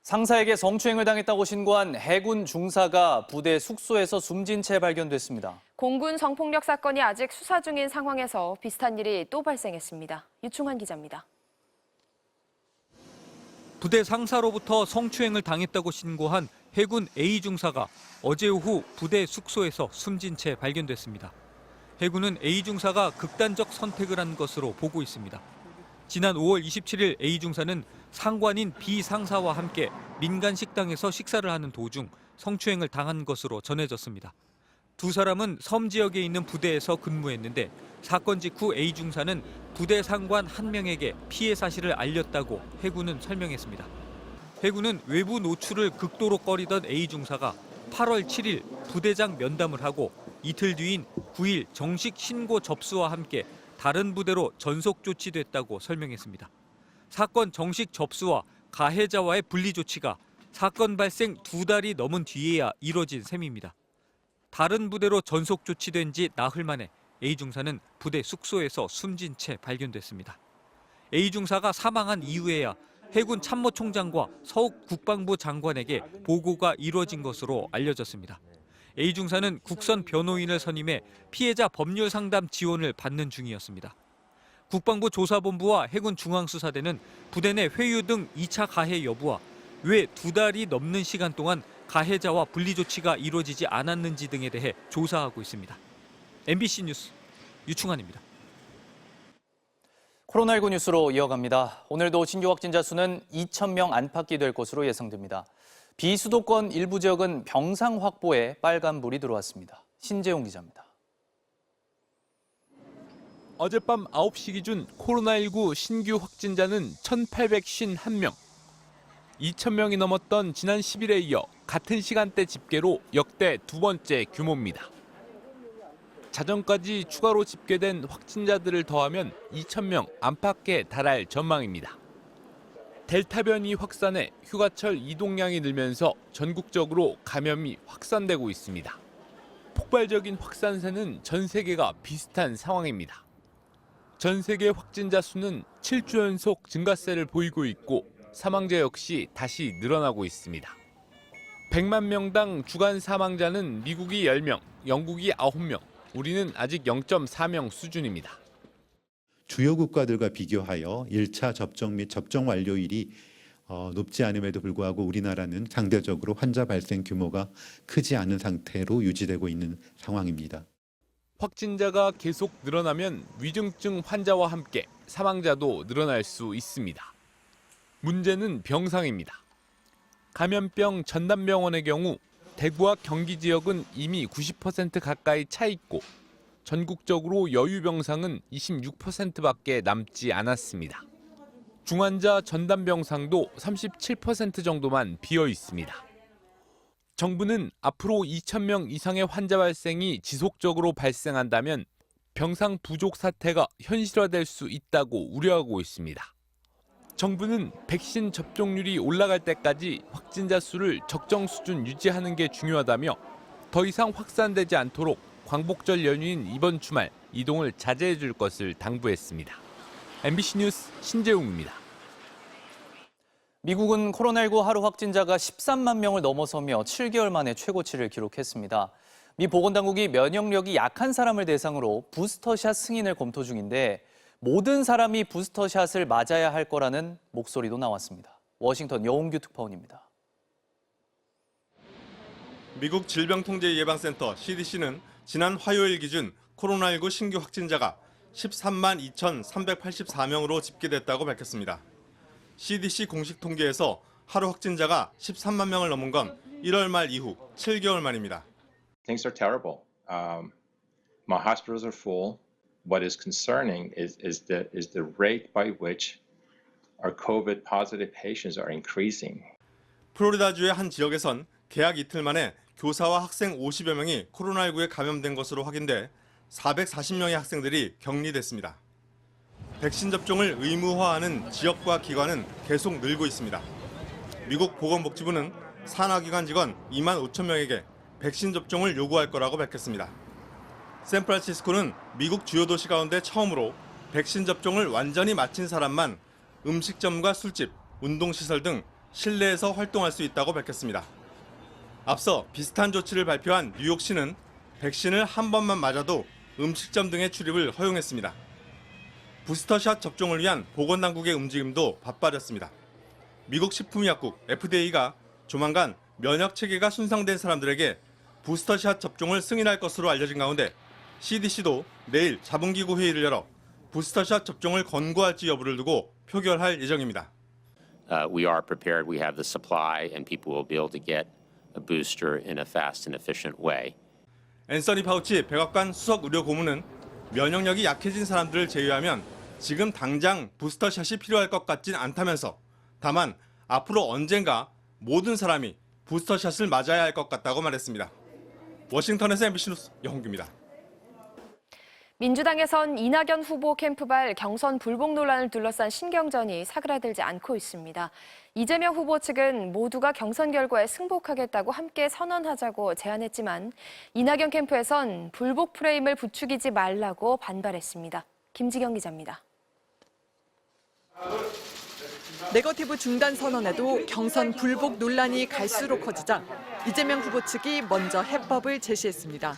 상사에게 성추행을 당했다고 신고한 해군 중사가 부대 숙소에서 숨진 채 발견됐습니다. 공군 성폭력 사건이 아직 수사 중인 상황에서 비슷한 일이 또 발생했습니다. 유충환 기자입니다. 부대 상사로부터 성추행을 당했다고 신고한 해군 A 중사가 어제 오후 부대 숙소에서 숨진 채 발견됐습니다. 해군은 A 중사가 극단적 선택을 한 것으로 보고 있습니다. 지난 5월 27일 A 중사는 상관인 B 상사와 함께 민간 식당에서 식사를 하는 도중 성추행을 당한 것으로 전해졌습니다. 두 사람은 섬 지역에 있는 부대에서 근무했는데 사건 직후 A 중사는 부대 상관 한 명에게 피해 사실을 알렸다고 해군은 설명했습니다. 해군은 외부 노출을 극도로 꺼리던 A 중사가 8월 7일 부대장 면담을 하고 이틀 뒤인 9일 정식 신고 접수와 함께 다른 부대로 전속 조치됐다고 설명했습니다. 사건 정식 접수와 가해자와의 분리 조치가 사건 발생 2달이 넘은 뒤에야 이뤄진 셈입니다. 다른 부대로 전속 조치된 지 나흘 만에 A 중사는 부대 숙소에서 숨진 채 발견됐습니다. A 중사가 사망한 이후에야 해군 참모총장과 서욱 국방부 장관에게 보고가 이뤄진 것으로 알려졌습니다. A 중사는 국선 변호인을 선임해 피해자 법률 상담 지원을 받는 중이었습니다. 국방부 조사본부와 해군 중앙수사대는 부대 내 회유 등 2차 가해 여부와 왜 2달이 넘는 시간 동안 가해자와 분리 조치가 이루어지지 않았는지 등에 대해 조사하고 있습니다. MBC 뉴스 유충환입니다. 코로나19 뉴스로 이어갑니다. 오늘도 신규 확진자 수는 2,000명 안팎이 될 것으로 예상됩니다. 비수도권 일부 지역은 병상 확보에 빨간불이 들어왔습니다. 신재용 기자입니다. 어젯밤 9시 기준 코로나19 신규 확진자는 1,851명. 2,000명이 넘었던 지난 10일에 이어 같은 시간대 집계로 역대 두 번째 규모입니다. 자정까지 추가로 집계된 확진자들을 더하면 2,000명 안팎에 달할 전망입니다. 델타 변이 확산에 휴가철 이동량이 늘면서 전국적으로 감염이 확산되고 있습니다. 폭발적인 확산세는 전 세계가 비슷한 상황입니다. 전 세계 확진자 수는 7주 연속 증가세를 보이고 있고 사망자 역시 다시 늘어나고 있습니다. 100만 명당 주간 사망자는 미국이 10명, 영국이 9명, 우리는 아직 0.4명 수준입니다. 주요 국가들과 비교하여 1차 접종 및 접종 완료율이 높지 않음에도 불구하고 우리나라는 상대적으로 환자 발생 규모가 크지 않은 상태로 유지되고 있는 상황입니다. 확진자가 계속 늘어나면 위중증 환자와 함께 사망자도 늘어날 수 있습니다. 문제는 병상입니다. 감염병 전담병원의 경우 대구와 경기 지역은 이미 90% 가까이 차 있고 전국적으로 여유 병상은 26%밖에 남지 않았습니다. 중환자 전담 병상도 37% 정도만 비어 있습니다. 정부는 앞으로 2,000명 이상의 환자 발생이 지속적으로 발생한다면 병상 부족 사태가 현실화될 수 있다고 우려하고 있습니다. 정부는 백신 접종률이 올라갈 때까지 확진자 수를 적정 수준 유지하는 게 중요하다며 더 이상 확산되지 않도록 광복절 연휴인 이번 주말 이동을 자제해 줄 것을 당부했습니다. MBC 뉴스 신재웅입니다. 미국은 코로나19 하루 확진자가 13만 명을 넘어서며 7개월 만에 최고치를 기록했습니다. 미 보건당국이 면역력이 약한 사람을 대상으로 부스터샷 승인을 검토 중인데 모든 사람이 부스터샷을 맞아야 할 거라는 목소리도 나왔습니다. 워싱턴 여홍규 특파원입니다. 미국 질병통제예방센터 CDC는 지난 화요일 기준 코로나19 신규 확진자가 13만 2,384명으로 집계됐다고 밝혔습니다. CDC 공식 통계에서 하루 확진자가 13만 명을 넘은 건 1월 말 이후 7개월 만입니다. Things are terrible. My hospitals are full. What is concerning is the rate by which our COVID positive patients are increasing. 플로리다주의 한 지역에선 개학 이틀 만에 교사와 학생 50여 명이 코로나19에 감염된 것으로 확인돼 440명의 학생들이 격리됐습니다. 백신 접종을 의무화하는 지역과 기관은 계속 늘고 있습니다. 미국 보건복지부는 산하기관 직원 2만 5천 명에게 백신 접종을 요구할 거라고 밝혔습니다. 샌프란시스코는 미국 주요 도시 가운데 처음으로 백신 접종을 완전히 마친 사람만 음식점과 술집, 운동시설 등 실내에서 활동할 수 있다고 밝혔습니다. 앞서 비슷한 조치를 발표한 뉴욕시는 백신을 한 번만 맞아도 음식점 등의 출입을 허용했습니다. 부스터샷 접종을 위한 보건당국의 움직임도 바빠졌습니다. 미국 식품의약국 FDA가 조만간 면역 체계가 순상된 사람들에게 부스터샷 접종을 승인할 것으로 알려진 가운데 CDC도 내일 자문기구 회의를 열어 부스터샷 접종을 권고할지 여부를 두고 표결할 예정입니다. We are prepared. We have the supply, and people will be able to get a booster in a fast and efficient way. 앤서니 파우치 백악관 수석 의료 고문은 면역력이 약해진 사람들을 제외하면 지금 당장 부스터샷이 필요할 것 같진 않다면서 다만 앞으로 언젠가 모든 사람이 부스터샷을 맞아야 할 것 같다고 말했습니다. 워싱턴에서 MBC 뉴스 영홍규입니다. 민주당에선 이낙연 후보 캠프발 경선 불복 논란을 둘러싼 신경전이 사그라들지 않고 있습니다. 이재명 후보 측은 모두가 경선 결과에 승복하겠다고 함께 선언하자고 제안했지만 이낙연 캠프에선 불복 프레임을 부추기지 말라고 반발했습니다. 김지경 기자입니다. 네거티브 중단 선언에도 경선 불복 논란이 갈수록 커지자 이재명 후보 측이 먼저 해법을 제시했습니다.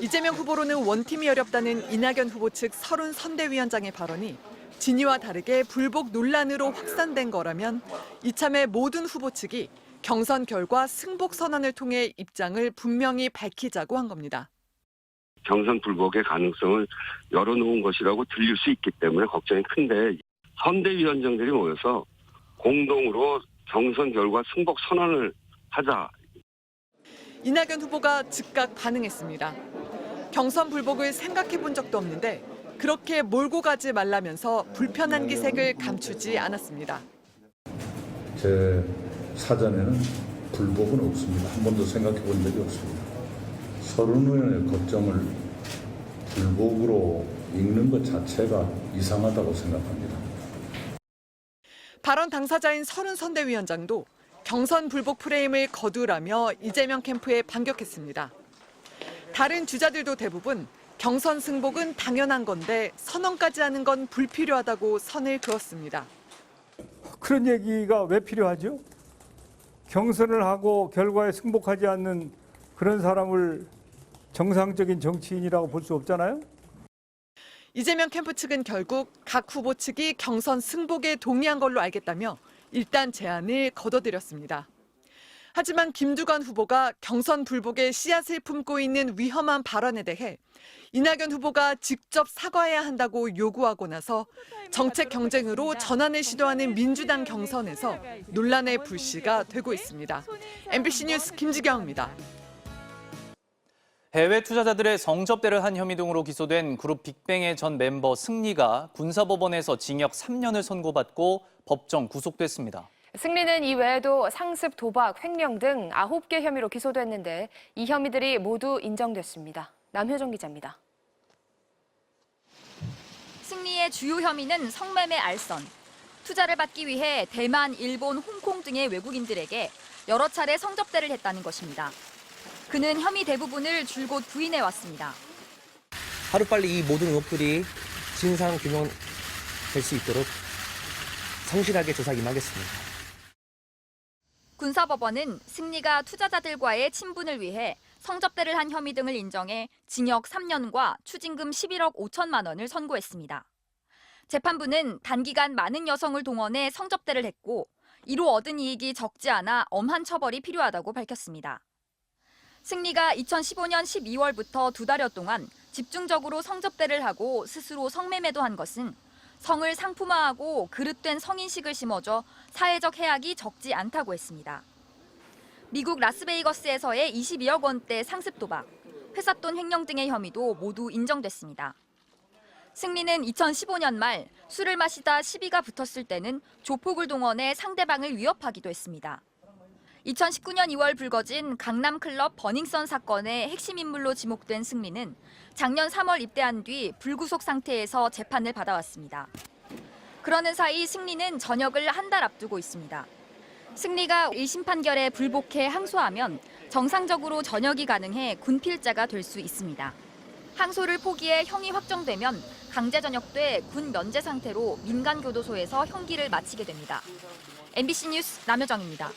이재명 후보로는 원팀이 어렵다는 이낙연 후보 측 서른 선대위원장의 발언이 진위와 다르게 불복 논란으로 확산된 거라면 이참에 모든 후보 측이 경선 결과 승복 선언을 통해 입장을 분명히 밝히자고 한 겁니다. 경선 불복의 가능성을 열어놓은 것이라고 들릴 수 있기 때문에 걱정이 큰데 선대위원장들이 모여서 공동으로 경선 결과 승복 선언을 하자. 이낙연 후보가 즉각 반응했습니다. 경선 불복을 생각해 본 적도 없는데 그렇게 몰고 가지 말라면서 불편한 기색을 감추지 않았습니다. 제 사전에는 불복은 없습니다. 한 번도 생각해 본 적이 없습니다. 서른의 걱정을 불복으로 읽는 것 자체가 이상하다고 생각합니다. 발언 당사자인 서른 선대위원장도 경선 불복 프레임을 거두라며 이재명 캠프에 반격했습니다. 다른 주자들도 대부분 경선 승복은 당연한 건데 선언까지 하는 건 불필요하다고 선을 그었습니다. 그런 얘기가 왜 필요하죠? 경선을 하고 결과에 승복하지 않는 그런 사람을 정상적인 정치인이라고 볼 수 없잖아요? 이재명 캠프 측은 결국 각 후보 측이 경선 승복에 동의한 걸로 알겠다며 일단 제안을 거둬들였습니다. 하지만 김두관 후보가 경선 불복에 씨앗을 품고 있는 위험한 발언에 대해 이낙연 후보가 직접 사과해야 한다고 요구하고 나서 정책 경쟁으로 전환을 시도하는 민주당 경선에서 논란의 불씨가 되고 있습니다. MBC 뉴스 김지경입니다. 해외 투자자들의 성접대를 한 혐의 등으로 기소된 그룹 빅뱅의 전 멤버 승리가 군사법원에서 징역 3년을 선고받고 법정 구속됐습니다. 승리는 이외에도 상습, 도박, 횡령 등 9개 혐의로 기소됐는데 이 혐의들이 모두 인정됐습니다. 남효정 기자입니다. 승리의 주요 혐의는 성매매 알선, 투자를 받기 위해 대만, 일본, 홍콩 등의 외국인들에게 여러 차례 성접대를 했다는 것입니다. 그는 혐의 대부분을 줄곧 부인해왔습니다. 하루빨리 이 모든 의혹들이 진상 규명될 수 있도록 성실하게 조사 임하겠습니다. 군사법원은 승리가 투자자들과의 친분을 위해 성접대를 한 혐의 등을 인정해 징역 3년과 추징금 11억 5천만 원을 선고했습니다. 재판부는 단기간 많은 여성을 동원해 성접대를 했고 이로 얻은 이익이 적지 않아 엄한 처벌이 필요하다고 밝혔습니다. 승리가 2015년 12월부터 2달여 동안 집중적으로 성접대를 하고 스스로 성매매도 한 것은 성을 상품화하고 그릇된 성인식을 심어줘 사회적 해악이 적지 않다고 했습니다. 미국 라스베이거스에서의 22억 원대 상습 도박, 회삿돈 횡령 등의 혐의도 모두 인정됐습니다. 승리는 2015년 말 술을 마시다 시비가 붙었을 때는 조폭을 동원해 상대방을 위협하기도 했습니다. 2019년 2월 불거진 강남클럽 버닝썬 사건의 핵심 인물로 지목된 승리는 작년 3월 입대한 뒤 불구속 상태에서 재판을 받아왔습니다. 그러는 사이 승리는 전역을 한 달 앞두고 있습니다. 승리가 1심 판결에 불복해 항소하면 정상적으로 전역이 가능해 군필자가 될 수 있습니다. 항소를 포기해 형이 확정되면 강제 전역돼 군 면제 상태로 민간교도소에서 형기를 마치게 됩니다. MBC 뉴스 남효정입니다.